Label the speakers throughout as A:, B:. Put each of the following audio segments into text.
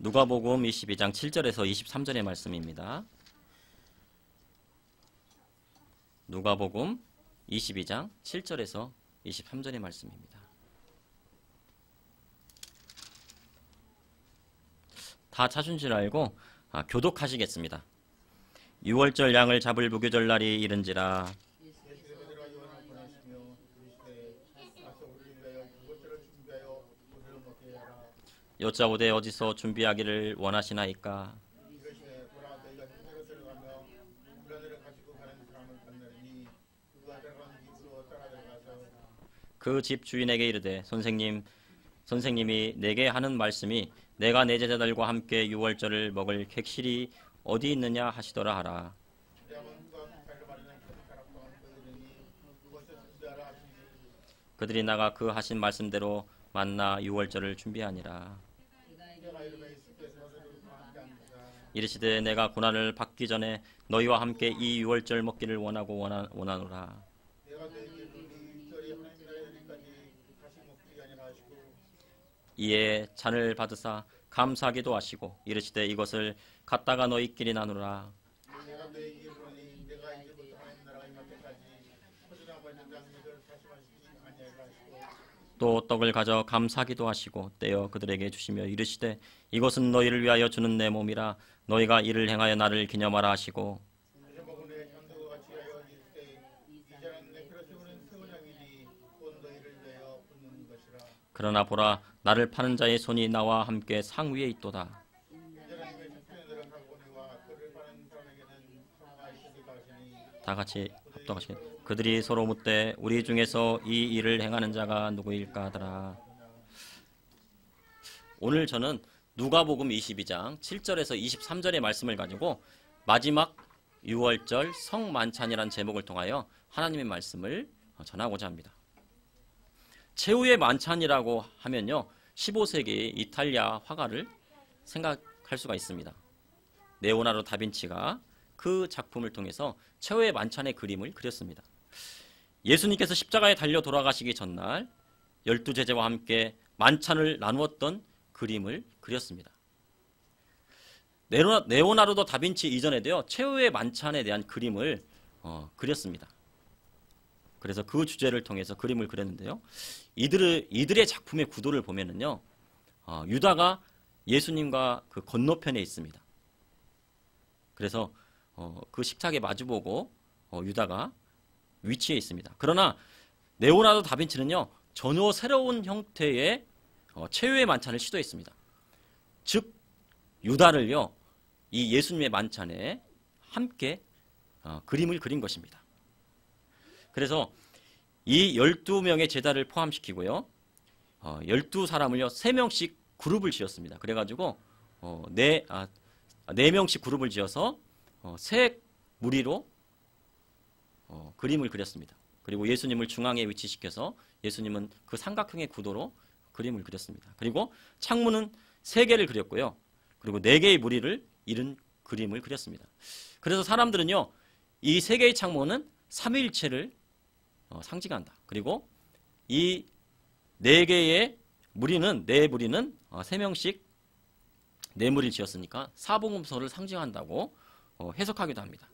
A: 누가복음 22장 7절에서 23절의 말씀입니다. 누가복음 22장 7절에서 23절의 말씀입니다. 다 찾은 줄 알고 교독하시겠습니다. 6월절 양을 잡을 무교절 날이 이른지라 여짜오되 어디서 준비하기를 원하시나이까. 그 집 주인에게 이르되 선생님이 내게 하는 말씀이 내가 내 제자들과 함께 6월절을 먹을 객실이 어디 있느냐 하시더라 하라. 그들이 나가 그 하신 말씀대로 만나 6월절을 준비하니라. 이르시되 내가 고난을 받기 전에 너희와 함께 이 6월절 먹기를 원하노라. 이에 잔을 받으사 감사하기도 하시고 이르시되 이것을 갖다가 너희끼리 나누라. 또 떡을 가져 감사하기도 하시고 떼어 그들에게 주시며 이르시되 이것은 너희를 위하여 주는 내 몸이라. 너희가 이를 행하여 나를 기념하라 하시고 그러나 보라 나를 파는 자의 손이 나와 함께 상 위에 있도다. 다 같이 합독하시게. 그들이 서로 묻되 우리 중에서 이 일을 행하는 자가 누구일까 하더라. 오늘 저는 누가복음 22장 7절에서 23절의 말씀을 가지고 마지막 6월절 성만찬이라는 제목을 통하여 하나님의 말씀을 전하고자 합니다. 최후의 만찬이라고 하면요 15세기 이탈리아 화가를 생각할 수가 있습니다. 레오나르도 다빈치가 그 작품을 통해서 최후의 만찬의 그림을 그렸습니다. 예수님께서 십자가에 달려 돌아가시기 전날 12제자와 함께 만찬을 나누었던 그림을 그렸습니다. 레오나르도 다빈치 이전에도요 최후의 만찬에 대한 그림을 그렸습니다. 그래서 그 주제를 통해서 그림을 그렸는데요. 이들의 작품의 구도를 보면은요, 유다가 예수님과 그 건너편에 있습니다. 그래서 그 식탁에 마주보고 유다가 위치해 있습니다. 그러나 레오나르도 다빈치는요 전혀 새로운 형태의 최후의 만찬을 시도했습니다. 즉 유다를요 이 예수님의 만찬에 함께 그림을 그린 것입니다. 그래서 이 12명의 제자를 포함시키고요 12사람을요 3명씩 그룹을 지었습니다. 그래가지고 4명씩 그룹을 지어서 세 무리로 그림을 그렸습니다. 그리고 예수님을 중앙에 위치시켜서 예수님은 그 삼각형의 구도로 그림을 그렸습니다. 그리고 창문은 3개를 그렸고요. 그리고 4개의 무리를 이룬 그림을 그렸습니다. 그래서 사람들은요 이 3개의 창문은 삼위일체를 상징한다. 그리고 이 4개의 무리는 3명씩 4무리를 지었으니까 사복음서를 상징한다고 해석하기도 합니다.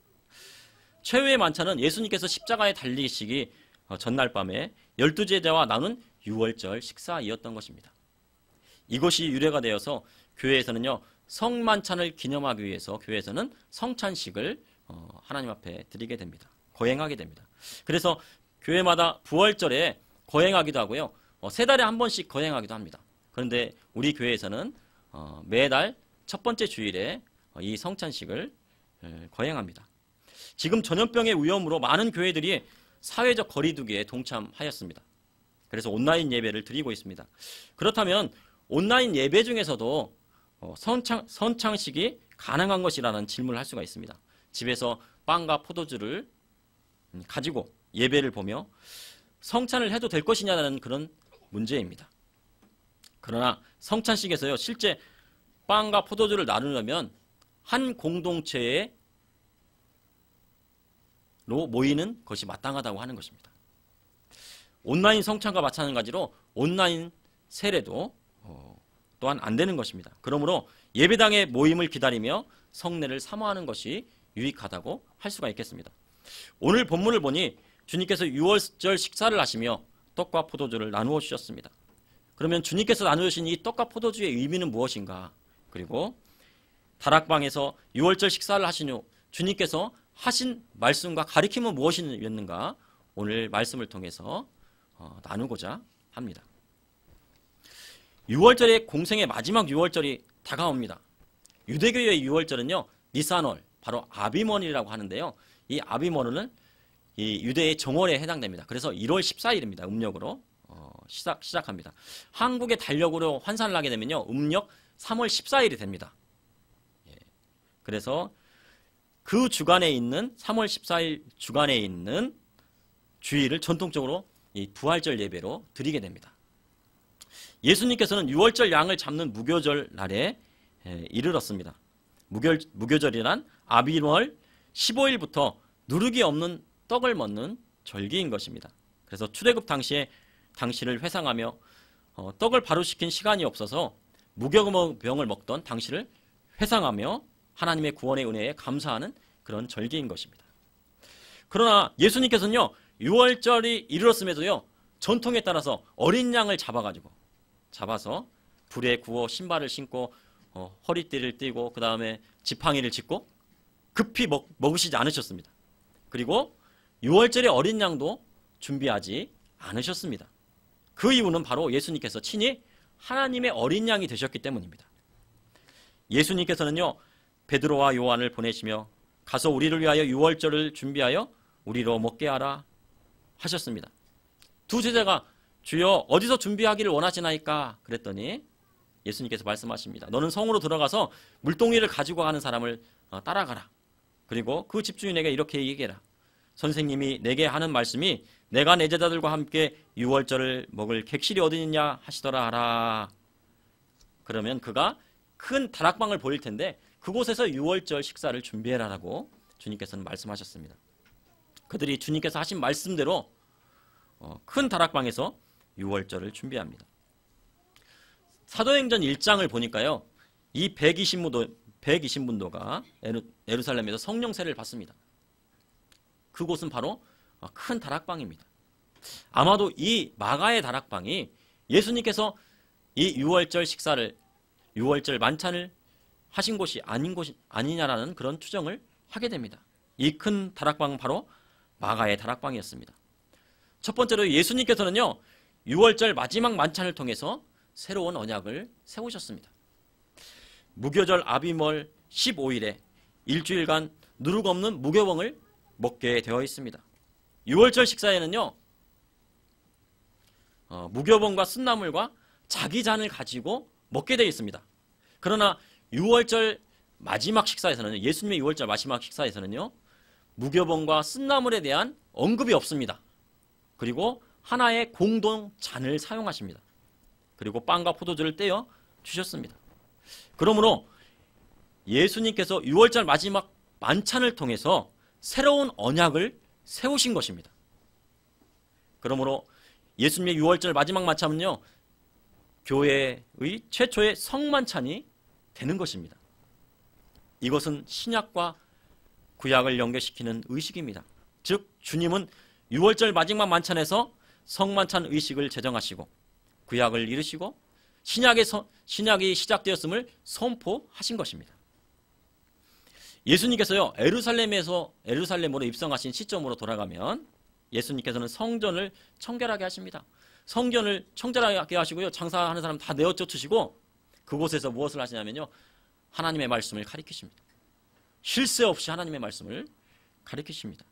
A: 최후의 만찬은 예수님께서 십자가에 달리시기 전날 밤에 12제자와 나눈 6월절 식사이었던 것입니다. 이것이 유래가 되어서 교회에서는요 성만찬을 기념하기 위해서 교회에서는 성찬식을 하나님 앞에 드리게 됩니다. 거행하게 됩니다. 그래서 교회마다 부활절에 거행하기도 하고요 3달에 한 번씩 거행하기도 합니다. 그런데 우리 교회에서는 매달 첫 번째 주일에 이 성찬식을 거행합니다. 지금 전염병의 위험으로 많은 교회들이 사회적 거리두기에 동참하였습니다. 그래서 온라인 예배를 드리고 있습니다. 그렇다면 온라인 예배 중에서도 성찬식이 가능한 것이라는 질문을 할 수가 있습니다. 집에서 빵과 포도주를 가지고 예배를 보며 성찬을 해도 될 것이냐는 그런 문제입니다. 그러나 성찬식에서요 실제 빵과 포도주를 나누려면 한 공동체에 로 모이는 것이 마땅하다고 하는 것입니다. 온라인 성찬과 마찬가지로 온라인 세례도 또한 안 되는 것입니다. 그러므로 예배당의 모임을 기다리며 성례를 사모하는 것이 유익하다고 할 수가 있겠습니다. 오늘 본문을 보니 주님께서 유월절 식사를 하시며 떡과 포도주를 나누어 주셨습니다. 그러면 주님께서 나누어 주신 이 떡과 포도주의 의미는 무엇인가? 그리고 다락방에서 유월절 식사를 하신 후 주님께서 하신 말씀과 가르침은 무엇이었는가? 오늘 말씀을 통해서 나누고자 합니다. 유월절의 공생의 마지막 유월절이 다가옵니다. 유대교의 유월절은요, 니산월, 바로 아비먼이라고 하는데요. 이 아비먼은 이 유대의 정월에 해당됩니다. 그래서 1월 14일입니다. 음력으로 시작합니다. 한국의 달력으로 환산을 하게 되면요, 음력 3월 14일이 됩니다. 그래서 그 주간에 있는 3월 14일 주간에 있는 주일을 전통적으로 이 부활절 예배로 드리게 됩니다. 예수님께서는 유월절 양을 잡는 무교절 날에 이르렀습니다. 무교절이란 아비월 15일부터 누룩이 없는 떡을 먹는 절기인 것입니다. 그래서 출애굽 당시를 회상하며 떡을 바로 시킨 시간이 없어서 무교병을 먹던 당시를 회상하며 하나님의 구원의 은혜에 감사하는 그런 절기인 것입니다. 그러나 예수님께서는요, 유월절이 이르렀음에도요, 전통에 따라서 어린 양을 잡아서 불에 구워 신발을 신고 허리띠를 띠고 그 다음에 지팡이를 짚고 급히 먹으시지 않으셨습니다. 그리고 유월절의 어린 양도 준비하지 않으셨습니다. 그 이유는 바로 예수님께서 친히 하나님의 어린 양이 되셨기 때문입니다. 예수님께서는요, 베드로와 요한을 보내시며 가서 우리를 위하여 유월절을 준비하여 우리로 먹게 하라 하셨습니다. 두 제자가 주여 어디서 준비하기를 원하시나이까 그랬더니 예수님께서 말씀하십니다. 너는 성으로 들어가서 물동이를 가지고 가는 사람을 따라가라. 그리고 그 집주인에게 이렇게 얘기해라. 선생님이 내게 하는 말씀이 내가 내 제자들과 함께 유월절을 먹을 객실이 어디 있냐 하시더라 하라. 그러면 그가 큰 다락방을 보일 텐데 그곳에서 유월절 식사를 준비해라라고 주님께서는 말씀하셨습니다. 그들이 주님께서 하신 말씀대로 큰 다락방에서 유월절을 준비합니다. 사도행전 1장을 보니까요, 이 120문도가 예루살렘에서 성령세를 받습니다. 그곳은 바로 큰 다락방입니다. 아마도 이 마가의 다락방이 예수님께서 이 유월절 만찬을 하신 곳이 아니냐라는 그런 추정을 하게 됩니다. 이 큰 다락방은 바로 마가의 다락방이었습니다. 첫 번째로 예수님께서는요, 유월절 마지막 만찬을 통해서 새로운 언약을 세우셨습니다. 무교절 아비멀 15일에 일주일간 누룩 없는 무교병을 먹게 되어 있습니다. 유월절 식사에는요, 무교병과 쓴나물과 자기 잔을 가지고 먹게 되어 있습니다. 그러나 유월절 마지막 식사에서는, 예수님의 유월절 마지막 식사에서는요, 무교병과 쓴나물에 대한 언급이 없습니다. 그리고 하나의 공동 잔을 사용하십니다. 그리고 빵과 포도주를 떼어 주셨습니다. 그러므로 예수님께서 유월절 마지막 만찬을 통해서 새로운 언약을 세우신 것입니다. 그러므로 예수님의 유월절 마지막 만찬은요, 교회의 최초의 성만찬이 되는 것입니다. 이것은 신약과 구약을 연결시키는 의식입니다. 즉 주님은 유월절 마지막 만찬에서 성만찬 의식을 제정하시고 구약을 이루시고 신약이 시작되었음을 선포하신 것입니다. 예수님께서요, 에루살렘으로 입성하신 시점으로 돌아가면 예수님께서는 성전을 청결하게 하십니다. 성전을 청결하게 하시고요, 장사하는 사람 다 내어 쫓으시고 그곳에서 무엇을 하시냐면요, 하나님의 말씀을 가르치십니다. 쉴 새 없이 하나님의 말씀을 가르치십니다.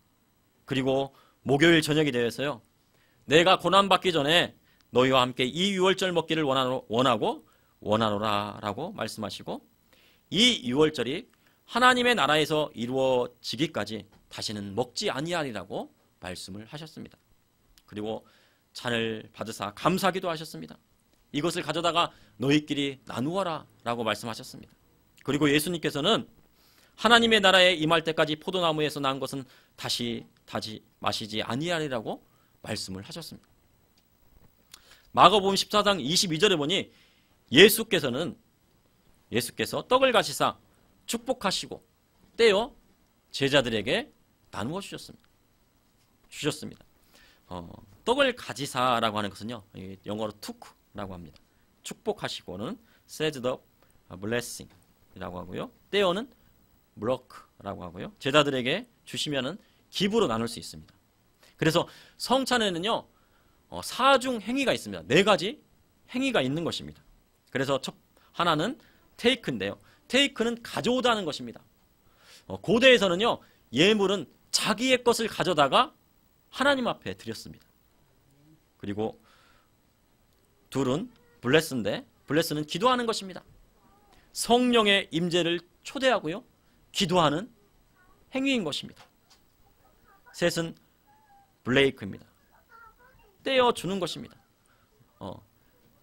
A: 그리고 목요일 저녁이 되어서요, 내가 고난받기 전에 너희와 함께 이 유월절 먹기를 원하노라 라고 말씀하시고, 이 유월절이 하나님의 나라에서 이루어지기까지 다시는 먹지 아니하리라고 말씀을 하셨습니다. 그리고 잔을 받으사 감사기도 하셨습니다. 이것을 가져다가 너희끼리 나누어라 라고 말씀하셨습니다. 그리고 예수님께서는 하나님의 나라에 임할 때까지 포도나무에서 난 것은 다시 마시지 아니하리라고 말씀을 하셨습니다. 마가복음 14장 22절에 보니 예수께서 떡을 가시사 축복하시고 떼어 제자들에게 나누어 주셨습니다. 떡을 가지사라고 하는 것은요, 영어로 took라고 합니다. 축복하시고는 said the blessing이라고 하고요, 떼어는 broke라고 하고요, 제자들에게 주시면은 기부로 나눌 수 있습니다. 그래서 성찬에는요, 사중 행위가 있습니다. 4가지 행위가 있는 것입니다. 그래서 하나는 take인데요. take는 가져오다는 것입니다. 고대에서는요, 예물은 자기의 것을 가져다가 하나님 앞에 드렸습니다. 그리고 둘은 bless인데, bless는 기도하는 것입니다. 성령의 임재를 초대하고요, 기도하는 행위인 것입니다. 셋은 break입니다. 떼어주는 것입니다.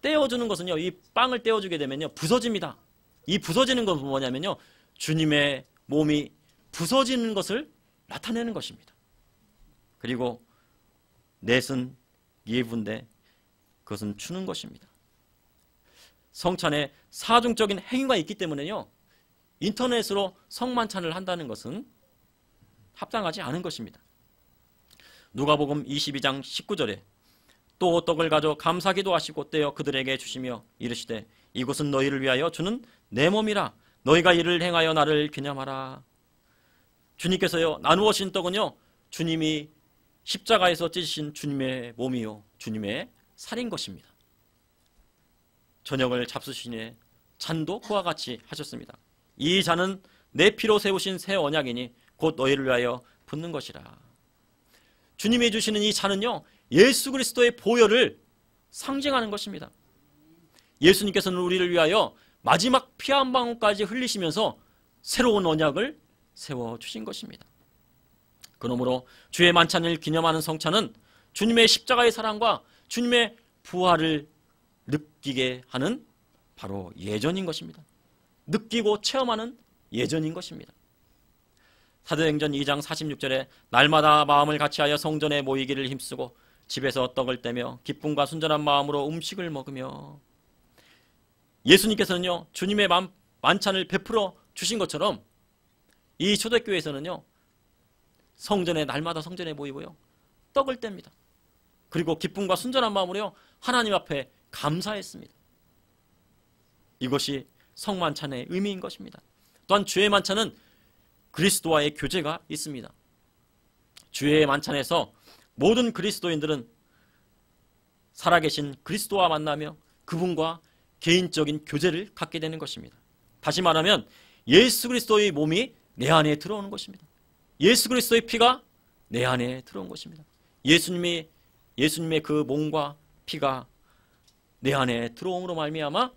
A: 떼어주는 것은요, 이 빵을 떼어주게 되면요, 부서집니다. 이 부서지는 것은 뭐냐면요, 주님의 몸이 부서지는 것을 나타내는 것입니다. 그리고 넷은 예분데, 그것은 주는 것입니다. 성찬에 사중적인 행위가 있기 때문에요, 인터넷으로 성만찬을 한다는 것은 합당하지 않은 것입니다. 누가복음 22장 19절에 또 떡을 가져 감사기도 하시고 떼어 그들에게 주시며 이르시되 이것은 너희를 위하여 주는 내 몸이라 너희가 이를 행하여 나를 기념하라. 주님께서요, 나누어 주신 떡은요, 주님이 십자가에서 찢으신 주님의 몸이요, 주님의 살인 것입니다. 저녁을 잡수시니 잔도 그와 같이 하셨습니다. 이 잔은 내 피로 세우신 새 언약이니 곧 너희를 위하여 붓는 것이라. 주님이 주시는 이 잔은요, 예수 그리스도의 보혈을 상징하는 것입니다. 예수님께서는 우리를 위하여 마지막 피 한 방울까지 흘리시면서 새로운 언약을 세워주신 것입니다. 그러므로 주의 만찬을 기념하는 성찬은 주님의 십자가의 사랑과 주님의 부활을 느끼게 하는 바로 예전인 것입니다. 느끼고 체험하는 예전인 것입니다. 사도행전 2장 46절에 날마다 마음을 같이하여 성전에 모이기를 힘쓰고 집에서 떡을 떼며 기쁨과 순전한 마음으로 음식을 먹으며. 예수님께서는요, 주님의 만찬을 베풀어 주신 것처럼 이 초대교회에서는요, 성전에 날마다 성전에 모이고요, 떡을 뗍니다. 그리고 기쁨과 순전한 마음으로요, 하나님 앞에 감사했습니다. 이것이 성만찬의 의미인 것입니다. 또한 주의 만찬은 그리스도와의 교제가 있습니다. 주의 만찬에서 모든 그리스도인들은 살아계신 그리스도와 만나며 그분과 개인적인 교제를 갖게 되는 것입니다. 다시 말하면 예수 그리스도의 몸이 내 안에 들어오는 것입니다. 예수 그리스도의 피가 내 안에 들어온 것입니다. 예수님의 그 몸과 피가 내 안에 들어옴으로 말미암아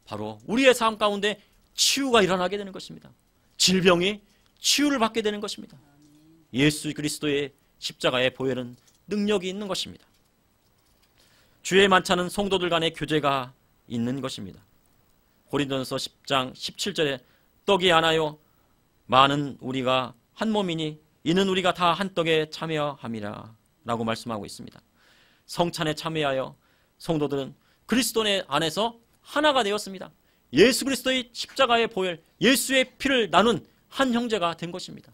A: 바로 우리의 삶 가운데 치유가 일어나게 되는 것입니다. 질병이 치유를 받게 되는 것입니다. 예수 그리스도의 십자가의 보혈은 능력이 있는 것입니다. 주의 만찬은 성도들 간의 교제가 있는 것입니다. 고린도전서 10장 17절에 떡이 하나요 많은 우리가 한 몸이니 이는 우리가 다 한 떡에 참여함이라 라고 말씀하고 있습니다. 성찬에 참여하여 성도들은 그리스도 안에서 하나가 되었습니다. 예수 그리스도의 십자가의 보혈, 예수의 피를 나눈 한 형제가 된 것입니다.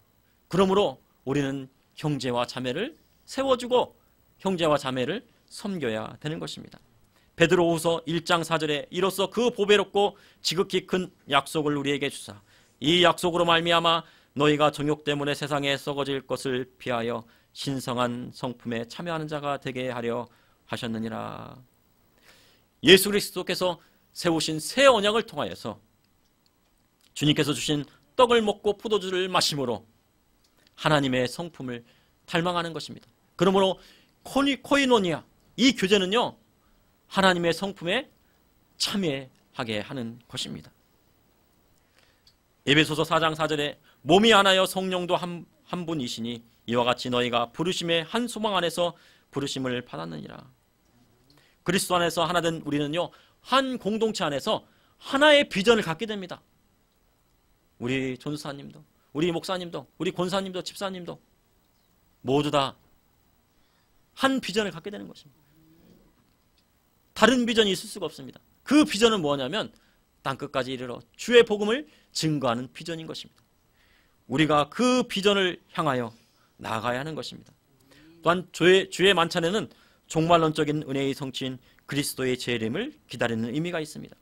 A: 그러므로 우리는 형제와 자매를 세워주고 형제와 자매를 섬겨야 되는 것입니다. 베드로후서 1장 4절에 이로써 그 보배롭고 지극히 큰 약속을 우리에게 주사 이 약속으로 말미암아 너희가 정욕 때문에 세상에 썩어질 것을 피하여 신성한 성품에 참여하는 자가 되게 하려 하셨느니라. 예수 그리스도께서 세우신 새 언약을 통하여서 주님께서 주신 떡을 먹고 포도주를 마심으로 하나님의 성품을 닮아가는 것입니다. 그러므로 코이노니아, 이 교제는요, 하나님의 성품에 참여하게 하는 것입니다. 에베소서 4장 4절에 몸이 하나여 성령도 한 분이시니 이와 같이 너희가 부르심의 한 소망 안에서 부르심을 받았느니라. 그리스도 안에서 하나된 우리는요, 한 공동체 안에서 하나의 비전을 갖게 됩니다. 우리 전사님도, 우리 목사님도, 우리 권사님도, 집사님도 모두 다 한 비전을 갖게 되는 것입니다. 다른 비전이 있을 수가 없습니다. 그 비전은 뭐냐면 땅끝까지 이르러 주의 복음을 증거하는 비전인 것입니다. 우리가 그 비전을 향하여 나아가야 하는 것입니다. 또한 주의 만찬에는 종말론적인 은혜의 성취인 그리스도의 재림을 기다리는 의미가 있습니다.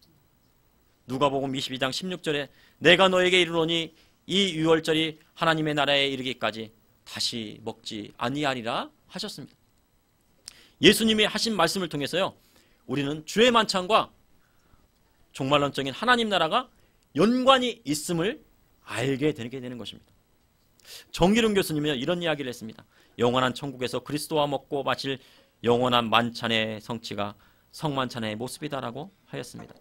A: 누가복음 22장 16절에 내가 너에게 이르노니 이 유월절이 하나님의 나라에 이르기까지 다시 먹지 아니하리라 하셨습니다. 예수님이 하신 말씀을 통해서요, 우리는 주의 만찬과 종말론적인 하나님 나라가 연관이 있음을 알게 되게 되는 것입니다. 정기룡 교수님은 이런 이야기를 했습니다. 영원한 천국에서 그리스도와 먹고 마실 영원한 만찬의 성취가 성만찬의 모습이다라고 하였습니다.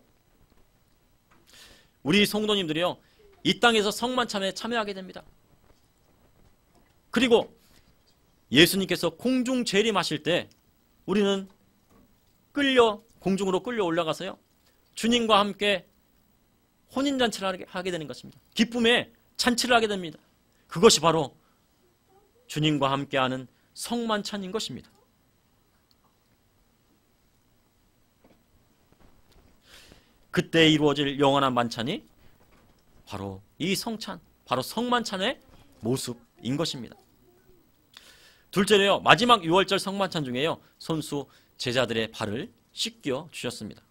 A: 우리 성도님들이요, 이 땅에서 성만찬에 참여하게 됩니다. 그리고 예수님께서 공중 재림하실 때 우리는 공중으로 끌려 올라가서요, 주님과 함께 혼인잔치를 하게 되는 것입니다. 기쁨의 잔치를 하게 됩니다. 그것이 바로 주님과 함께하는 성만찬인 것입니다. 그때 이루어질 영원한 만찬이 바로 이 성찬, 바로 성만찬의 모습인 것입니다. 둘째로요, 마지막 유월절 성만찬 중에요, 손수 제자들의 발을 씻겨 주셨습니다.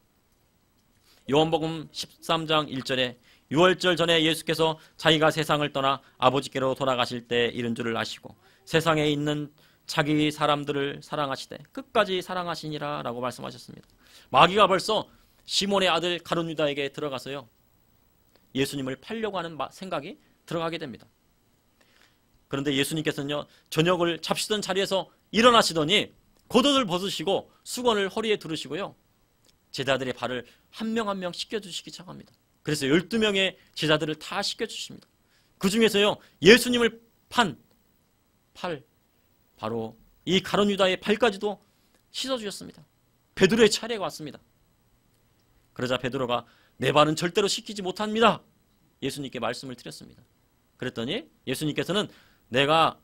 A: 요한복음 13장 1절에 유월절 전에 예수께서 자기가 세상을 떠나 아버지께로 돌아가실 때 이른 줄을 아시고 세상에 있는 자기 사람들을 사랑하시되 끝까지 사랑하시니라 라고 말씀하셨습니다. 마귀가 벌써 시몬의 아들 가룟 유다에게 들어가서요, 예수님을 팔려고 하는 생각이 들어가게 됩니다. 그런데 예수님께서는요, 저녁을 잡수던 자리에서 일어나시더니 겉옷을 벗으시고 수건을 허리에 두르시고요, 제자들의 발을 한 명 한 명 씻겨주시기 시작합니다. 그래서 12명의 제자들을 다 씻겨주십니다. 그 중에서요, 예수님을 판 팔, 바로 이 가룟 유다의 발까지도 씻어주셨습니다. 베드로의 차례가 왔습니다. 그러자 베드로가 내 발은 절대로 씻기지 못합니다, 예수님께 말씀을 드렸습니다. 그랬더니 예수님께서는 내가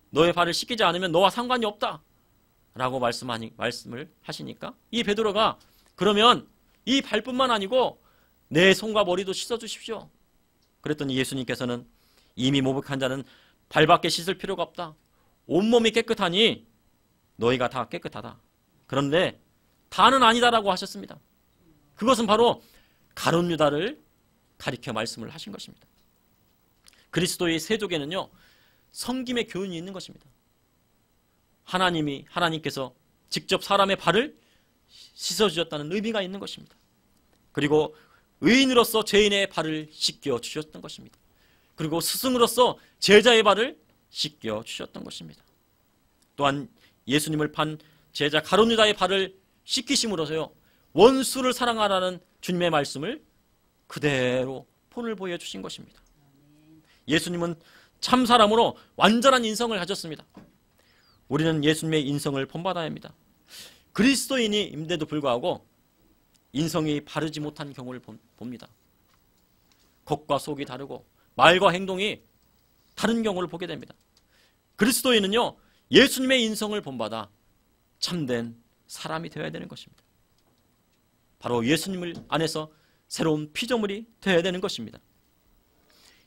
A: 너의 발을 씻기지 않으면 너와 상관이 없다 라고 말씀을 하시니까 이 베드로가 그러면 이 발뿐만 아니고 내 손과 머리도 씻어주십시오. 그랬더니 예수님께서는 이미 모백한 자는 발밖에 씻을 필요가 없다. 온몸이 깨끗하니 너희가 다 깨끗하다. 그런데 다는 아니다라고 하셨습니다. 그것은 바로 가룟 유다를 가리켜 말씀을 하신 것입니다. 그리스도의 세족에는요, 섬김의 교훈이 있는 것입니다. 하나님께서 직접 사람의 발을 씻어주셨다는 의미가 있는 것입니다. 그리고 의인으로서 죄인의 발을 씻겨주셨던 것입니다. 그리고 스승으로서 제자의 발을 씻겨주셨던 것입니다. 또한 예수님을 판 제자 가룟 유다의 발을 씻기심으로서요, 원수를 사랑하라는 주님의 말씀을 그대로 본을 보여주신 것입니다. 예수님은 참 사람으로 완전한 인성을 가졌습니다. 우리는 예수님의 인성을 본받아야 합니다. 그리스도인임에도 불구하고 인성이 바르지 못한 경우를 봅니다. 겉과 속이 다르고 말과 행동이 다른 경우를 보게 됩니다. 그리스도인은요, 예수님의 인성을 본받아 참된 사람이 되어야 되는 것입니다. 바로 예수님을 안에서 새로운 피조물이 되어야 되는 것입니다.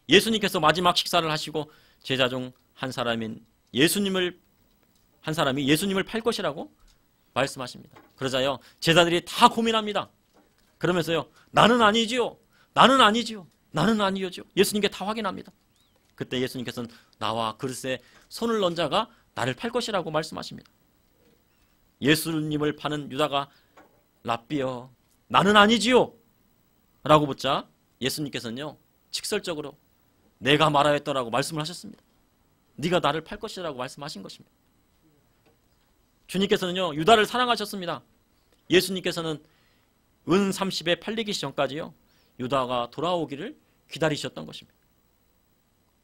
A: 예수님께서 마지막 식사를 하시고 제자 중 한 사람이 예수님을 팔 것이라고 말씀하십니다. 그러자요, 제자들이 다 고민합니다. 그러면서요, 나는 아니지요, 나는 아니지요, 나는 아니요죠. 예수님께 다 확인합니다. 그때 예수님께서는 나와 그릇에 손을 넣은 자가 나를 팔 것이라고 말씀하십니다. 예수님을 파는 유다가 랍비여, 나는 아니지요 라고 묻자 예수님께서는요, 직설적으로 내가 말하였더라고 말씀을 하셨습니다. 네가 나를 팔 것이라고 말씀하신 것입니다. 주님께서는요, 유다를 사랑하셨습니다. 예수님께서는 은 30에 팔리기 전까지요, 유다가 돌아오기를 기다리셨던 것입니다.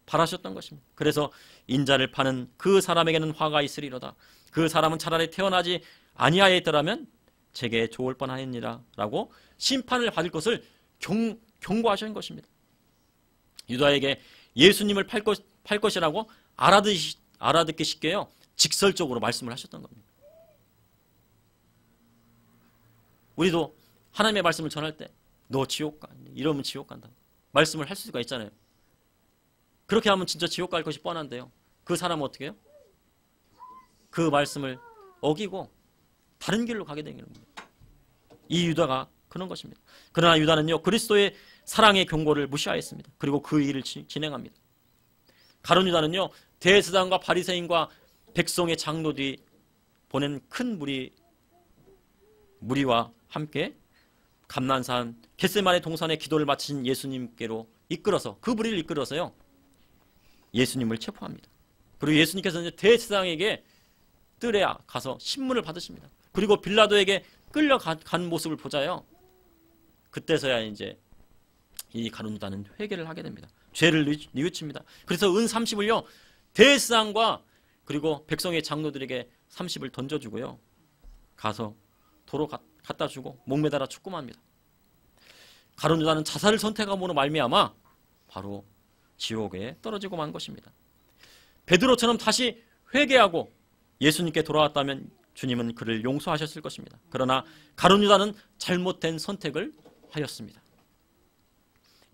A: 바라셨던 것입니다. 그래서 인자를 파는 그 사람에게는 화가 있으리로다. 그 사람은 차라리 태어나지 아니하였더라면 제게 좋을 뻔하였니라 라고 심판을 받을 것을 경고하신 것입니다. 유다에게 예수님을 팔 것이라고 알아듣기 쉽게요, 직설적으로 말씀을 하셨던 겁니다. 우리도 하나님의 말씀을 전할 때 너 지옥 가, 이러면 지옥 간다 말씀을 할 수가 있잖아요. 그렇게 하면 진짜 지옥 갈 것이 뻔한데요. 그 사람은 어떻게 해요? 그 말씀을 어기고 다른 길로 가게 되는 겁니다. 이 유다가 그런 것입니다. 그러나 유다는요, 그리스도의 사랑의 경고를 무시하였습니다. 그리고 그 일을 진행합니다. 가룟 유다는요, 대제사장과 바리새인과 백성의 장로들이 보낸 큰 무리와 함께 감난산 겟세마네 동산의 기도를 마친 예수님께로 이끌어서, 그 무리를 이끌어서요, 예수님을 체포합니다. 그리고 예수님께서는 대제사장에게 뜰에 가서 신문을 받으십니다. 그리고 빌라도에게 끌려간 모습을 보자요, 그때서야 이제 이 가룟 유다는 회개를 하게 됩니다. 죄를 뉘우칩니다. 그래서 은 30을요 대제사장과 그리고 백성의 장로들에게 30을 던져주고요, 가서 도로 갖다 주고 목매달아 죽고맙니다. 가룟 유다는 자살을 선택함으로 말미암아 바로 지옥에 떨어지고 만 것입니다. 베드로처럼 다시 회개하고 예수님께 돌아왔다면 주님은 그를 용서하셨을 것입니다. 그러나 가룟 유다는 잘못된 선택을 하였습니다.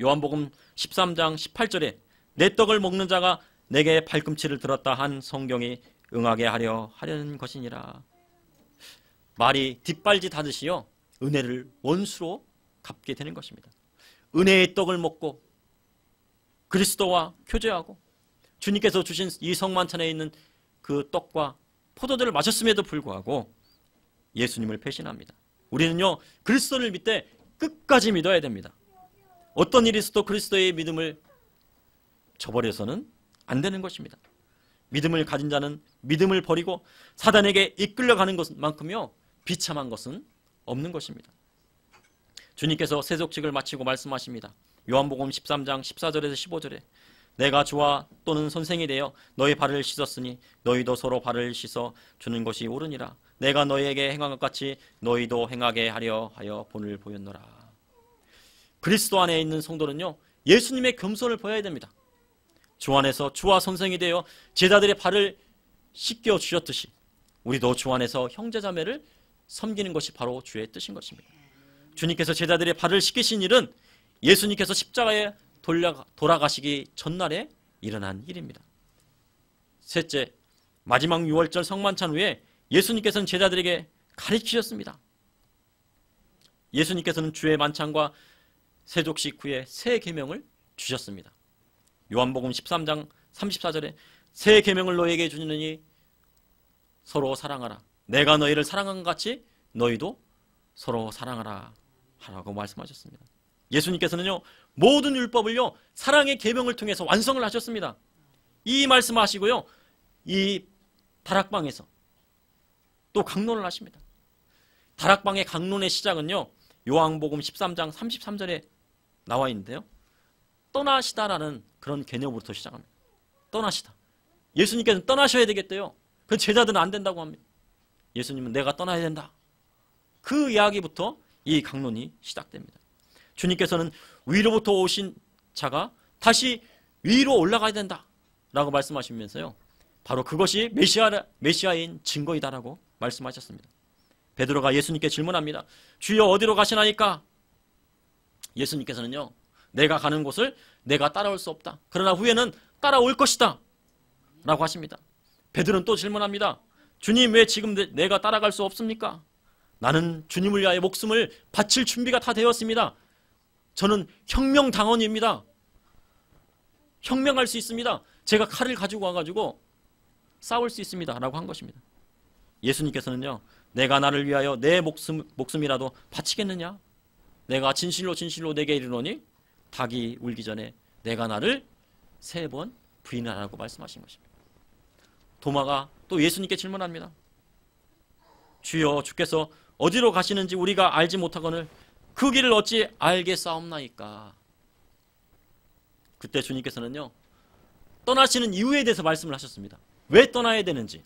A: 요한복음 13장 18절에 내 떡을 먹는 자가 내게 발꿈치를 들었다 한 성경이 응하게 하려는 것이니라. 말이 뒷발짓 하듯이요, 은혜를 원수로 갚게 되는 것입니다. 은혜의 떡을 먹고 그리스도와 교제하고 주님께서 주신 이 성만찬에 있는 그 떡과 포도주를 마셨음에도 불구하고 예수님을 배신합니다. 우리는요, 그리스도를 믿되 끝까지 믿어야 됩니다. 어떤 일이 있어도 그리스도의 믿음을 저버려서는 안 되는 것입니다. 믿음을 가진 자는 믿음을 버리고 사단에게 이끌려가는 것만큼요 비참한 것은 없는 것입니다. 주님께서 세속직을 마치고 말씀하십니다. 요한복음 13장 14절에서 15절에 내가 주와 또는 선생이 되어 너희 발을 씻었으니 너희도 서로 발을 씻어 주는 것이 옳으니라. 내가 너희에게 행한 것 같이 너희도 행하게 하려 하여 본을 보였노라. 그리스도 안에 있는 성도는요, 예수님의 겸손을 보여야 됩니다. 주 안에서 주와 선생이 되어 제자들의 발을 씻겨 주셨듯이 우리도 주 안에서 형제자매를 섬기는 것이 바로 주의 뜻인 것입니다. 주님께서 제자들의 발을 씻기신 일은 예수님께서 십자가에 돌아가시기 전날에 일어난 일입니다. 셋째, 마지막 6월절 성만찬 후에 예수님께서는 제자들에게 가르치셨습니다. 예수님께서는 주의 만찬과 세족식 후에 새 계명을 주셨습니다. 요한복음 13장 34절에 새 계명을 너희에게 주느니 서로 사랑하라. 내가 너희를 사랑한 것 같이 너희도 서로 사랑하라 하라고 말씀하셨습니다. 예수님께서는요, 모든 율법을요 사랑의 계명을 통해서 완성을 하셨습니다. 이 말씀하시고요, 이 다락방에서 또 강론을 하십니다. 다락방의 강론의 시작은요, 요한복음 13장 33절에 나와 있는데요, 떠나시다라는 그런 개념으로부터 시작합니다. 떠나시다. 예수님께서는 떠나셔야 되겠대요. 그 제자들은 안 된다고 합니다. 예수님은 내가 떠나야 된다. 그 이야기부터 이 강론이 시작됩니다. 주님께서는 위로부터 오신 자가 다시 위로 올라가야 된다 라고 말씀하시면서요, 바로 그것이 메시아인 증거이다라고 말씀하셨습니다. 베드로가 예수님께 질문합니다. 주여 어디로 가시나이까? 예수님께서는요, 내가 가는 곳을 내가 따라올 수 없다. 그러나 후에는 따라올 것이다 라고 하십니다. 베드로는 또 질문합니다. 주님, 왜 지금 내가 따라갈 수 없습니까? 나는 주님을 위하여 목숨을 바칠 준비가 다 되었습니다. 저는 혁명당원입니다. 혁명할 수 있습니다. 제가 칼을 가지고 와가지고 싸울 수 있습니다 라고 한 것입니다. 예수님께서는요, 내가 나를 위하여 내 목숨이라도 바치겠느냐? 내가 진실로 진실로 내게 이르노니 닭이 울기 전에 내가 나를 3번 부인하라고 말씀하신 것입니다. 도마가 또 예수님께 질문합니다. 주여, 주께서 어디로 가시는지 우리가 알지 못하거늘 그 길을 어찌 알겠사옵나이까? 그때 주님께서는요, 떠나시는 이유에 대해서 말씀을 하셨습니다. 왜 떠나야 되는지.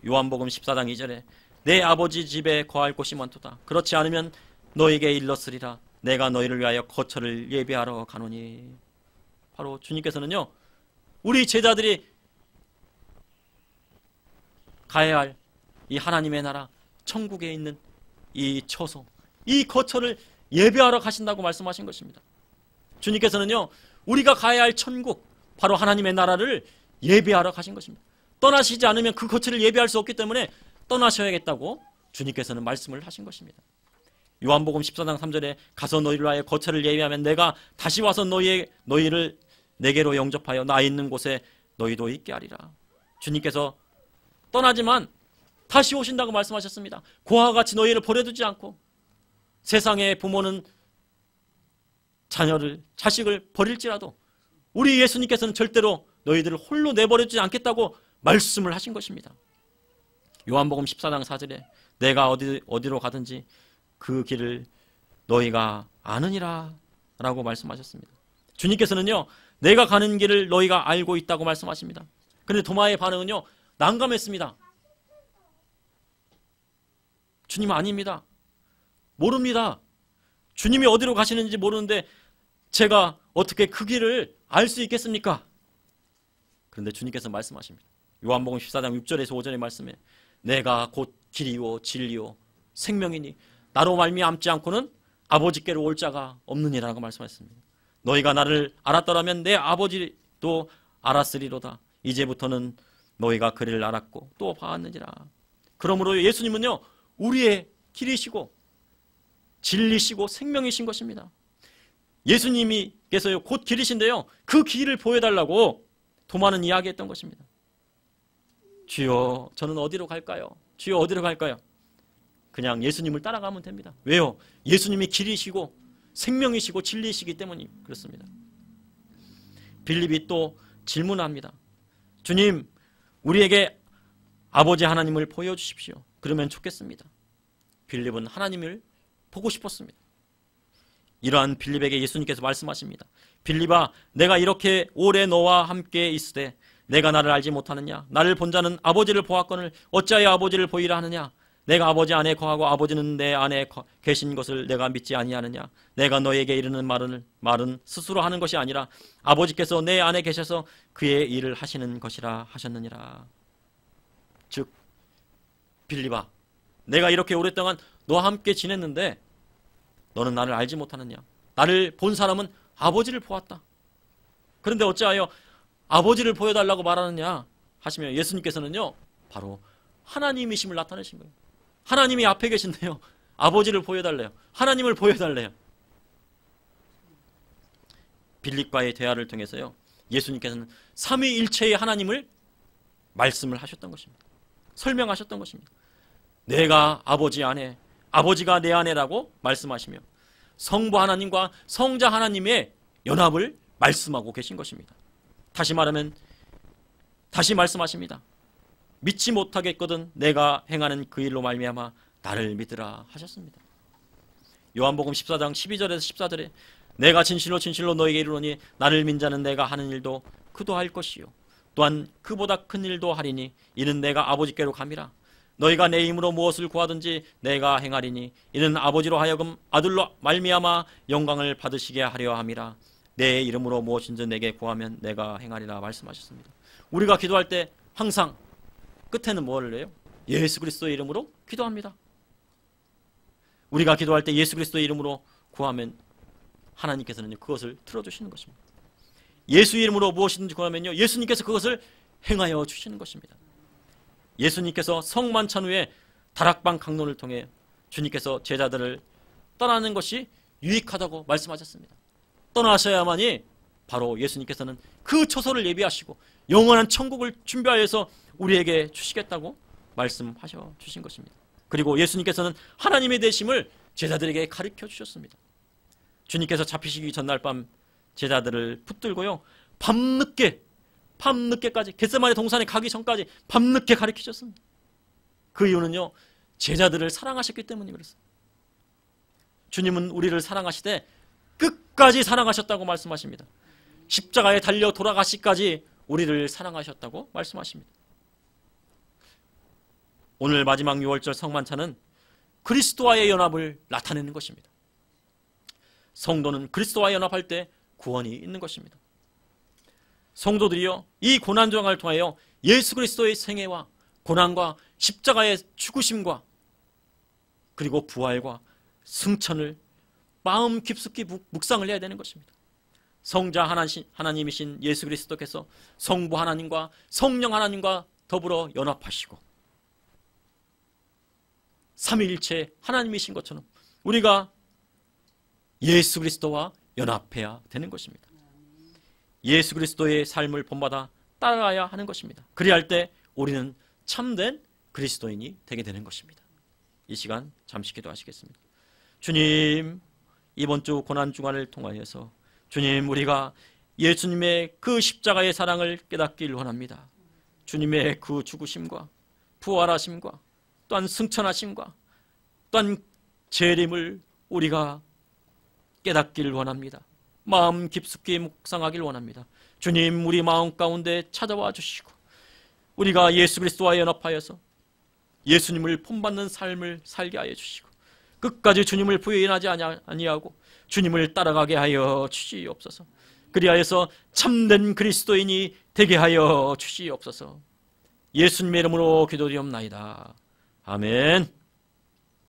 A: 요한복음 14장 2절에 내 아버지 집에 거할 곳이 많도다. 그렇지 않으면 너에게 일렀으리라. 내가 너희를 위하여 거처를 예비하러 가노니. 바로 주님께서는요, 우리 제자들이 가야 할 이 하나님의 나라 천국에 있는 이 처소, 이 거처를 예배하러 가신다고 말씀하신 것입니다. 주님께서는요, 우리가 가야 할 천국, 바로 하나님의 나라를 예배하러 가신 것입니다. 떠나시지 않으면 그 거처를 예배할 수 없기 때문에 떠나셔야겠다고 주님께서는 말씀을 하신 것입니다. 요한복음 14장 3절에 가서 너희를 위하여 거처를 예비하면 내가 다시 와서 너희를 내게로 영접하여 나 있는 곳에 너희도 있게 하리라. 주님께서 떠나지만 다시 오신다고 말씀하셨습니다. 고아와 같이 너희를 버려두지 않고, 세상의 부모는 자식을 버릴지라도 우리 예수님께서는 절대로 너희들을 홀로 내버려두지 않겠다고 말씀을 하신 것입니다. 요한복음 14장 4절에 내가 어디로 가든지 그 길을 너희가 아느니라 라고 말씀하셨습니다. 주님께서는요, 내가 가는 길을 너희가 알고 있다고 말씀하십니다. 그런데 도마의 반응은요, 난감했습니다. 주님 아닙니다. 모릅니다. 주님이 어디로 가시는지 모르는데 제가 어떻게 그 길을 알 수 있겠습니까? 그런데 주님께서 말씀하십니다. 요한복음 14장 6절에서 5절의 말씀에 내가 곧 길이요 진리요 생명이니 나로 말미암지 않고는 아버지께로 올 자가 없느니라고 말씀하셨습니다. 너희가 나를 알았더라면 내 아버지도 알았으리로다. 이제부터는 너희가 그를 알았고 또 봤느니라. 그러므로 예수님은요, 우리의 길이시고 진리시고 생명이신 것입니다. 예수님께서요, 곧 길이신데요, 그 길을 보여달라고 도마는 이야기했던 것입니다. 주여, 저는 어디로 갈까요? 주여, 어디로 갈까요? 그냥 예수님을 따라가면 됩니다. 왜요? 예수님이 길이시고 생명이시고 진리이시기 때문이 그렇습니다. 빌립이 또 질문합니다. 주님, 우리에게 아버지 하나님을 보여주십시오. 그러면 좋겠습니다. 빌립은 하나님을 보고 싶었습니다. 이러한 빌립에게 예수님께서 말씀하십니다. 빌립아, 내가 이렇게 오래 너와 함께 있으되 내가 나를 알지 못하느냐? 나를 본 자는 아버지를 보았거늘 어찌하여 아버지를 보이라 하느냐? 내가 아버지 안에 거하고 아버지는 내 안에 계신 것을 내가 믿지 아니하느냐? 내가 너에게 이르는 말은 스스로 하는 것이 아니라 아버지께서 내 안에 계셔서 그의 일을 하시는 것이라 하셨느니라. 즉, 빌립아, 내가 이렇게 오랫동안 너와 함께 지냈는데 너는 나를 알지 못하느냐? 나를 본 사람은 아버지를 보았다. 그런데 어찌하여 아버지를 보여달라고 말하느냐 하시면 예수님께서는요, 바로 하나님이심을 나타내신 거예요. 하나님이 앞에 계신데요, 아버지를 보여달래요. 하나님을 보여달래요. 빌립과의 대화를 통해서요, 예수님께서는 삼위일체의 하나님을 말씀을 하셨던 것입니다. 설명하셨던 것입니다. 내가 아버지 안에, 아버지가 내 안에라고 말씀하시며 성부 하나님과 성자 하나님의 연합을 말씀하고 계신 것입니다. 다시 말하면, 다시 말씀하십니다. 믿지 못하겠거든 내가 행하는 그 일로 말미암아 나를 믿으라 하셨습니다. 요한복음 14장 12절에서 14절에 내가 진실로 진실로 너에게 이르노니 나를 믿는 자는 내가 하는 일도 그도 할 것이요 또한 그보다 큰 일도 하리니 이는 내가 아버지께로 감이라. 너희가 내 이름으로 무엇을 구하든지 내가 행하리니 이는 아버지로 하여금 아들로 말미암아 영광을 받으시게 하려 함이라. 내 이름으로 무엇인지 내게 구하면 내가 행하리라 말씀하셨습니다. 우리가 기도할 때 항상 끝에는 뭐를 해요? 예수 그리스도의 이름으로 기도합니다. 우리가 기도할 때 예수 그리스도의 이름으로 구하면 하나님께서는 그것을 틀어주시는 것입니다. 예수 이름으로 무엇이든지 구하면요, 예수님께서 그것을 행하여 주시는 것입니다. 예수님께서 성만찬 후에 다락방 강론을 통해 주님께서 제자들을 떠나는 것이 유익하다고 말씀하셨습니다. 떠나셔야만이 바로 예수님께서는 그 처소를 예비하시고 영원한 천국을 준비하여서 우리에게 주시겠다고 말씀하셔 주신 것입니다. 그리고 예수님께서는 하나님의 되심을 제자들에게 가르쳐 주셨습니다. 주님께서 잡히시기 전날 밤 제자들을 붙들고요, 밤늦게까지 겟세마네 동산에 가기 전까지 밤늦게 가르치셨습니다. 그 이유는요, 제자들을 사랑하셨기 때문이 그렇습니다. 주님은 우리를 사랑하시되 끝까지 사랑하셨다고 말씀하십니다. 십자가에 달려 돌아가시까지 우리를 사랑하셨다고 말씀하십니다. 오늘 마지막 6월절 성만찬은 그리스도와의 연합을 나타내는 것입니다. 성도는 그리스도와 연합할 때 구원이 있는 것입니다. 성도들이요, 이 고난정을 통하여 예수 그리스도의 생애와 고난과 십자가의 죽으심과 그리고 부활과 승천을 마음 깊숙이 묵상을 해야 되는 것입니다. 성자 하나님이신 예수 그리스도께서 성부 하나님과 성령 하나님과 더불어 연합하시고 삼위일체 하나님이신 것처럼 우리가 예수 그리스도와 연합해야 되는 것입니다. 예수 그리스도의 삶을 본받아 따라가야 하는 것입니다. 그리할 때 우리는 참된 그리스도인이 되게 되는 것입니다. 이 시간 잠시 기도하시겠습니다. 주님, 이번 주 고난주간을 통하여서 주님, 우리가 예수님의 그 십자가의 사랑을 깨닫기를 원합니다. 주님의 그 죽으심과 부활하심과 또한 승천하심과 또한 재림을 우리가 깨닫기를 원합니다. 마음 깊숙이 묵상하길 원합니다. 주님, 우리 마음 가운데 찾아와 주시고 우리가 예수 그리스도와 연합하여서 예수님을 본받는 삶을 살게 하여 주시고 끝까지 주님을 부인하지 아니하고 주님을 따라가게 하여 주시옵소서. 그리하여서 참된 그리스도인이 되게 하여 주시옵소서. 예수님의 이름으로 기도드리옵나이다. 아멘.